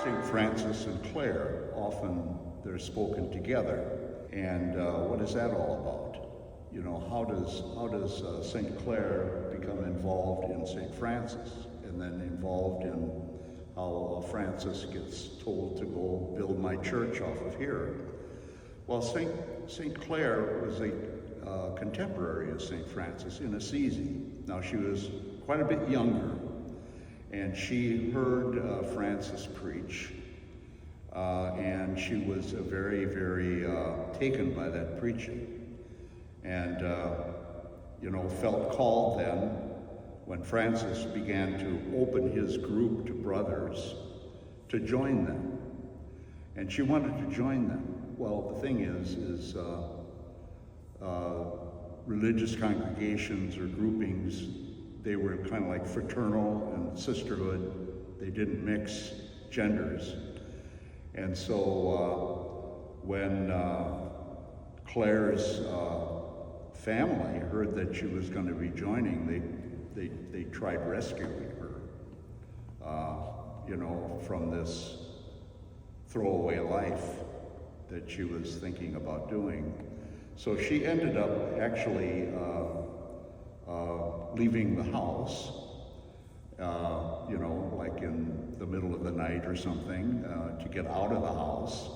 St. Francis and Clare, often they're spoken together. And what is that all about? You know, how does St. Clare become involved in St. Francis, and then involved in how Francis gets told to go build my church off of here? Well, St. Clare was a contemporary of St. Francis in Assisi. Now, she was quite a bit younger, and she heard Francis preach, and she was very, very taken by that preaching, and you know, felt called then when Francis began to open his group to brothers to join them, and she wanted to join them. Well, the thing is religious congregations or groupings, they were kind of like fraternal and sisterhood. They didn't mix genders. And so when Claire's family heard that she was going to be joining, they tried rescuing her, you know, from this throwaway life that she was thinking about doing. So she ended up actually leaving the house, you know, like in the middle of the night or something, to get out of the house.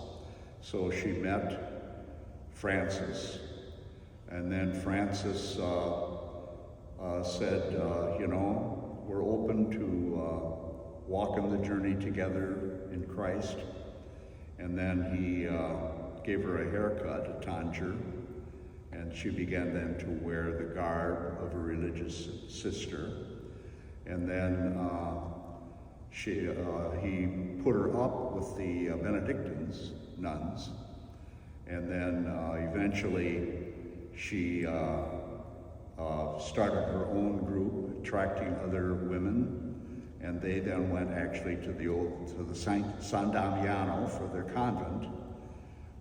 So she met Francis, and then Francis said, you know, we're open to walking the journey together in Christ. And then he gave her a haircut, a tonsure, and she began then to wear the garb of a religious sister. And then he put her up with the Benedictines nuns, and then eventually she started her own group, attracting other women. And they then went actually to the San Damiano for their convent,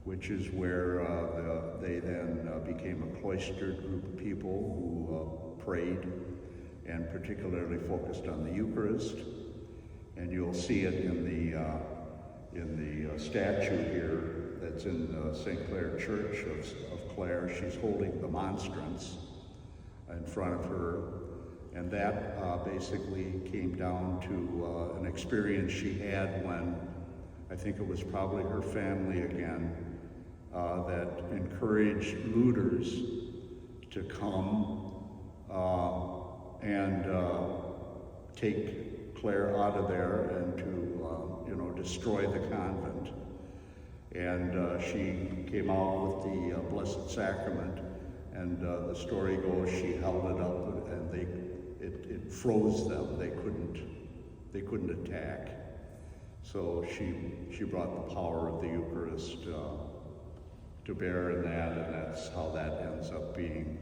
which is where they then became a cloistered group of people who prayed and particularly focused on the Eucharist. And you'll see it in the statue here that's in St. Clare Church of Clare. She's holding the monstrance in front of her. And that basically came down to an experience she had when, I think it was probably her family again, that encouraged looters to come and take Clare out of there and to, you know, destroy the convent. And she came out with the Blessed Sacrament, and the story goes she held it up, and it froze them. They couldn't attack. So she brought the power of the Eucharist to bear in that, and that's how that ends up being,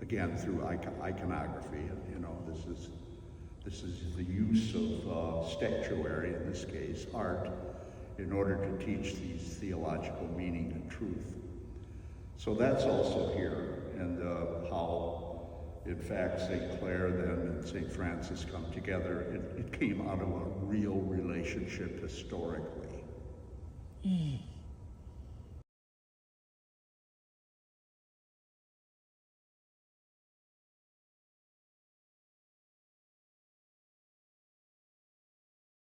again, through iconography. You know, this is the use of statuary, in this case, art, in order to teach these theological meaning and truth. So that's also here, and how, in fact, St. Clare then and St. Francis come together. It came out of a real relationship historically.